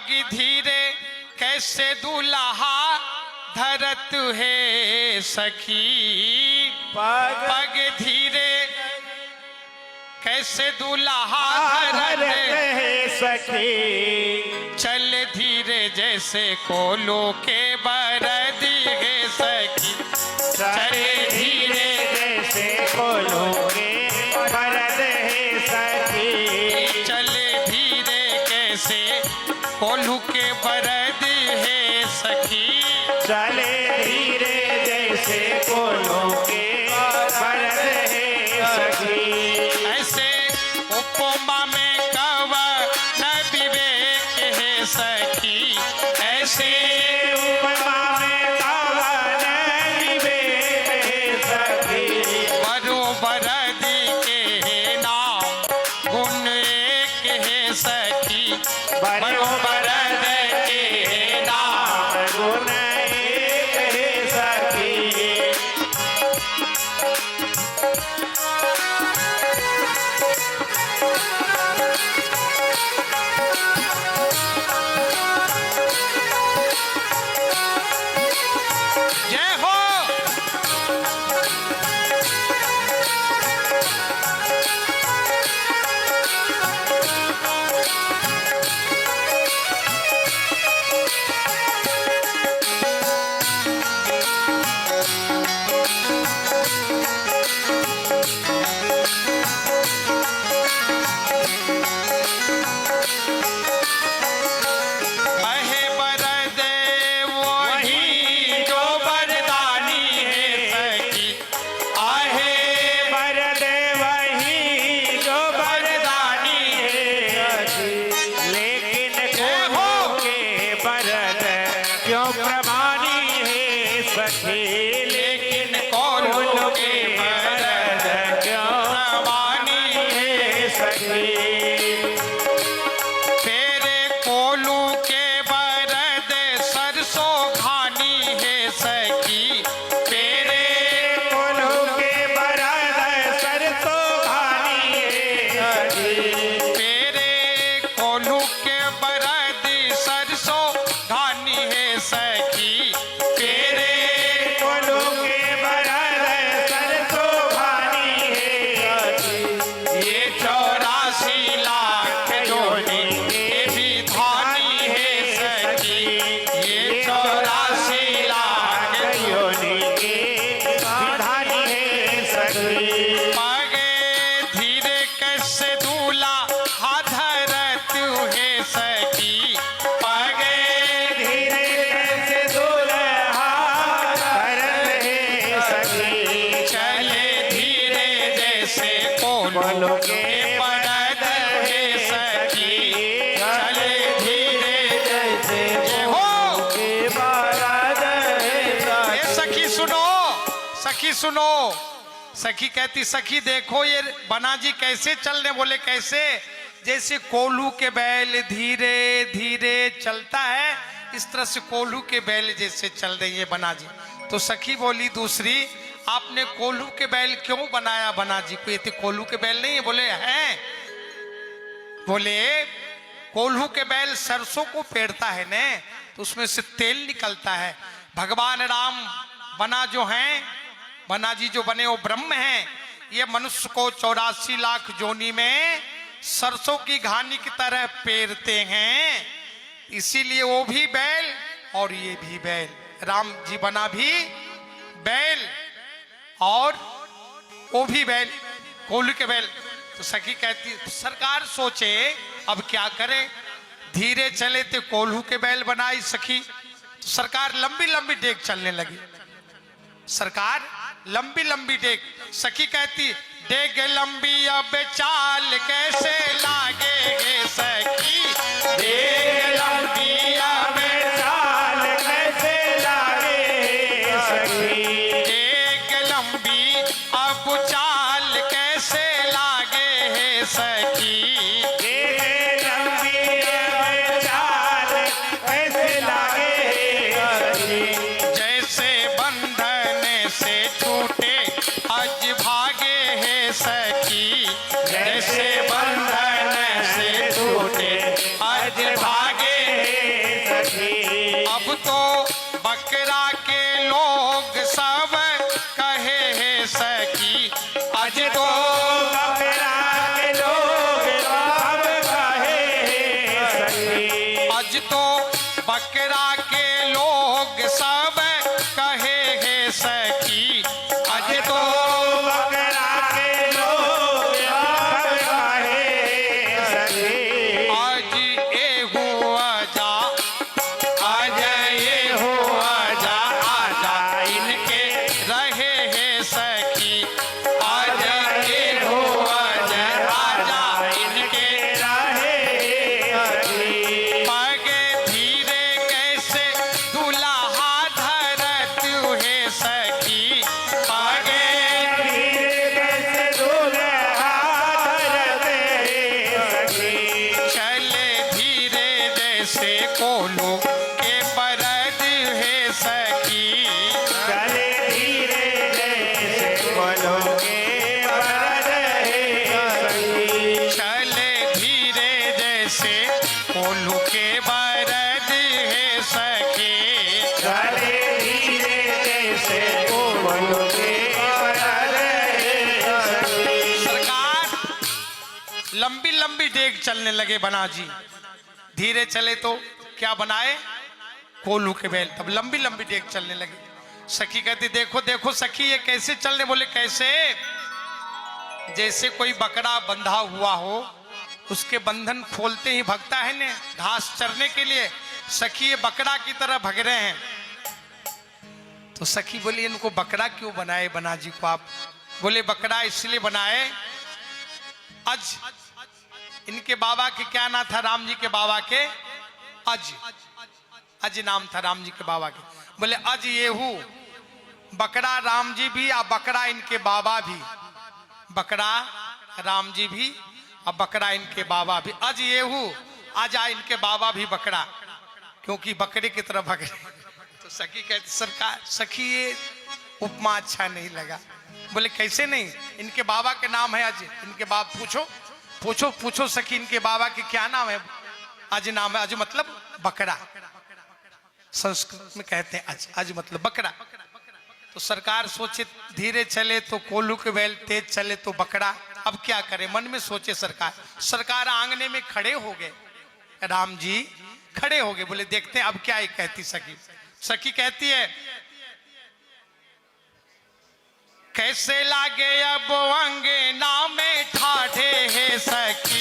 पग धीरे कैसे दूल्हा धरत है सखी, पग धीरे कैसे दूल्हा धरत है सखी, चल धीरे जैसे कोलो के बरद है सखी, चले धीरे जैसे कोलो के बरद है सखी, चले धीरे कैसे कोल्हू के बरद है सखी, चले धीरे जैसे कोलो के बरद है सखी। ऐसे उपमा में कवन विवेक है सखी, ऐसे उपमा में कवन विवेक है सखी, बरोबरद के नाम गुण एक है सखी, बरोबरद के नाम गुण एक है सखी। जय हो। अहे बरद वही जो बरदानी है सखी, आहे बरद वही जो बरदानी है सखी, लेकिन कोल्हू के बरद क्यों प्रमाणी है सखी, लेकिन कोल्हू के बरद क्यों प्रमाणी है सखी। तेरे कोल्हू के बरद सरसों घानी है सखी, तेरे कोल्हू के बरद सरसों घानी है सखी, तेरे कोल्हू के बरद सरसों घानी है सखी, तेरे कोल्हू के बरद सरसों घानी है सखी, ये 84 लाख जोड़ी ये भी धानी है सखी, ये 84 लाख योनि के धानी है सखी। पगे धीरे कैसे दूल्हा धरत है सखी, पगे धीरे कैसे दुल्हा धरत है सखी, चले धीरे जैसे कोल्हू के बरद है सखी, चले धीरे जैसे जय हो। के बरद है ए सखी सुनो, सखी सुनो, सखी कहती सखी देखो ये बना जी कैसे चल रहे, बोले कैसे, जैसे कोल्हू के बैल धीरे धीरे चलता है इस तरह से कोल्हू के बैल जैसे चल रही है बना जी। तो सखी बोली दूसरी, आपने कोल्हू के बैल क्यों बनाया बना जी, कोई तो कोल्हू के बैल नहीं है, बोले हैं, बोले कोल्हू के बैल सरसों को पेड़ता है ने तो उसमें से तेल निकलता है, भगवान राम बना जो हैं, बना जी जो बने वो ब्रह्म हैं, ये मनुष्य को 84 लाख जोनी में सरसों की घानी की तरह पेरते हैं, इसीलिए वो भी बैल और ये भी बैल, राम जी बना भी बैल और वो भी बैल, कोल्हू के बैल। तो सखी कहती सरकार सोचे अब क्या करे, धीरे चले तो कोल्हू के बैल बनाई सखी, तो सरकार लंबी लंबी डेग चलने लगी, सरकार लंबी लंबी डेग, सखी कहती डेग लंबी अब चाल कैसे लागे सखी, डेग लंबी अब चाल कैसे लागे सखी, डेग लंबी अब चाल कैसे लागे है सखी, लंबी चाल कैसे लागे सखी, जैसे बंधन से छूटे आज भागे है सखी, जैसे बंधन से छूटे बकरा के लोग सब कहे है सखी अज तो बकरा के लोग सब कहे सखी आज ए हुआ जा आज ये हुआ जा आजा इनके रहे है सखी आज ये हुआ जा आजा इनके पागे धीरे कैसे दुल्हा धरत है सखी पागे चले धीरे जैसे कोलू के बरद है सखी चले धीरे जैसे कोलू के बरद है सखी सरकार लंबी लंबी डेग चलने लगे बना जी धीरे चले तो क्या बनाए कोलू के बैल तब लंबी लंबी डेग चलने लगे सखी कहती देखो देखो सखी ये कैसे चलने बोले कैसे जैसे कोई बकरा बंधा हुआ हो उसके बंधन खोलते ही भगता है ने घास चरने के लिए सखी ये बकरा की तरह भग रहे हैं तो सखी बोली इनको बकरा क्यों बनाए बना जी को आप बोले बकरा इसलिए बनाए अज इनके बाबा के क्या नाम था राम जी के बाबा के अज अज नाम था राम जी के बाबा के बोले अज येहू बकरा राम जी भी और बकरा इनके बाबा भी बकरा राम जी भी और बकरा इनके बाबा भी अज येहू आज आ इनके बाबा भी बकरा क्योंकि बकरे की तरह भग रहे तो सखी कहती सरकार सखी ये उपमा अच्छा नहीं लगा बोले कैसे नहीं इनके बाबा के नाम है अज इनके बाप पूछो पूछो पूछो सखी इनके बाबा के क्या नाम है अज नाम है अज मतलब बकरा संस्कृत में कहते हैं अज अज मतलब बकरा तो सरकार सोचे धीरे चले तो कोल्हू के बैल तेज चले तो बकरा अब क्या करे मन में सोचे सरकार आंगने में खड़े हो गए राम जी खड़े हो गए बोले देखते हैं अब क्या ही कहती सखी सखी कहती है कैसे लागे अब अंगना में ठाठे है सखी